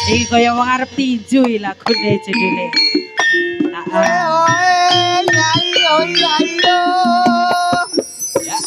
Iki kaya wong arep tinju lagune judule. Heeh. Ya.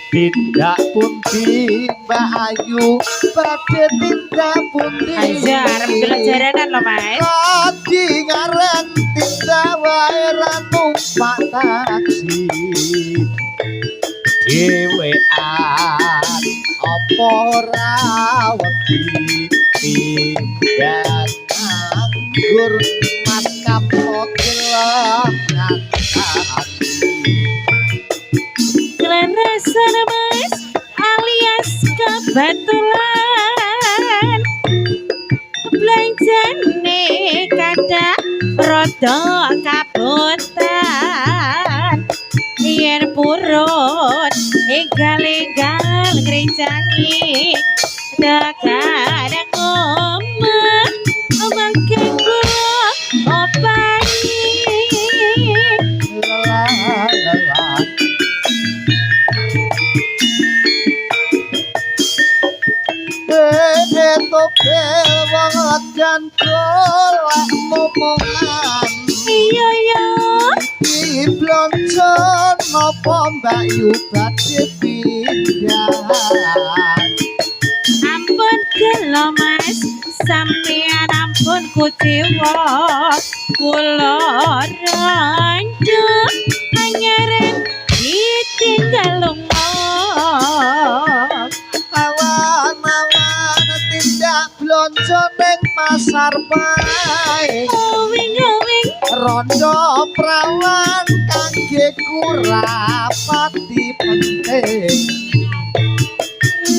Tindak pundi Mbak Ayu badhe tindak pundi Aja arep delok jaranan lho Mas. Kodi ngaren tindak wae ra numpak taksi dhewean apa ora wedi tindak nganggur mas kapok kelangan Kelarasan Mas alias kebetulan belanjane kadang rada kabutan yen purun egal-egal ngrencangi kadang omah mangke kula opani topel wong legan golek momongan iya ya iki blonjo napa Mbak Yu badhe pindah ampun gelo Mas sampeyan ampun kuciwa kula rancu anyaren ditinggal lumah awan-awan tindak blonjo ning pasar bae ngowing rondo prawan kangge kurapati penting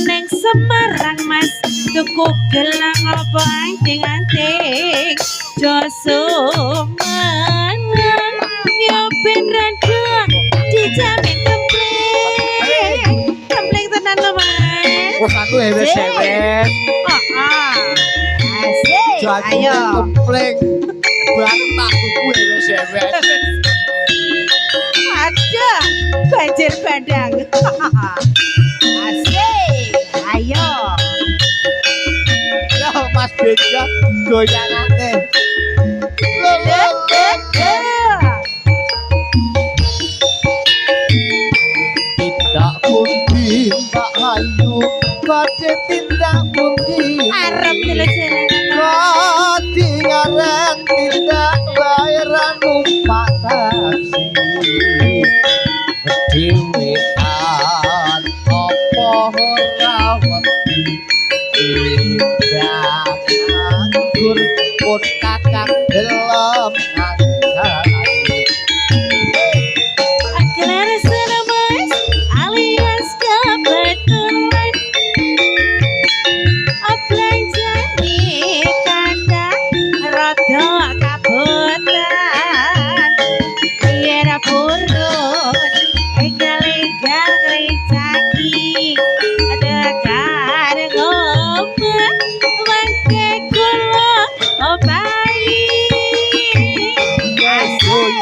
neng Semarang Mas tuku gelang apa anting-anting josuman yo ben rada dijamin kempleng tenan lho Mas wes aku hewe-hewe asik ayo kempleng banget tak tuku hewe-hewe ada banjir bandang asik ayo ya Mas Beja goyangane tindak pundi Mbak Ayu badhe tindak pundi arep dilejeranan kodi ngaren tindak bayaran numpak taksi dhewean apa ora wedi tindak nganggur pun kakang delem nganggur kelarasan Mas alias kebetulan belanjane kadang rada kabutan yen purun egal-egal ngrecaki dekat ngomong mangke kula obahi asik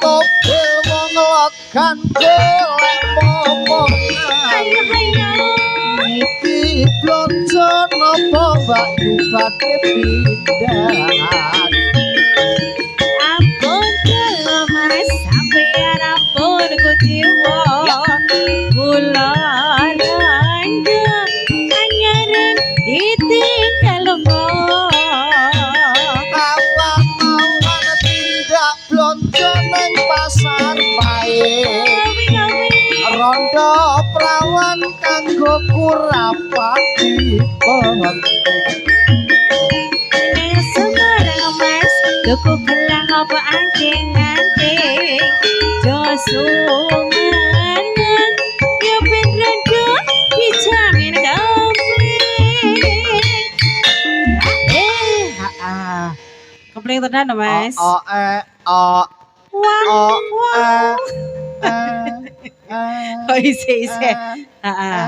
topel wong legan golek momongan ayo ayo iki blonjo napa Mbak Yu badhe pindah ampun kalau Mas sampeyan ampun kuciwa kula rancu anyaren ditinggal lumah awan-awan tindak blonjo ning pasar bae rondo prawan kanggo kurapati penting ning Semarang Mas tuku gelang apa anting-anting josuman yo ben rada dijamin kempleng tenan Mas oh wah wah eh Kok isi-isi. Heeh.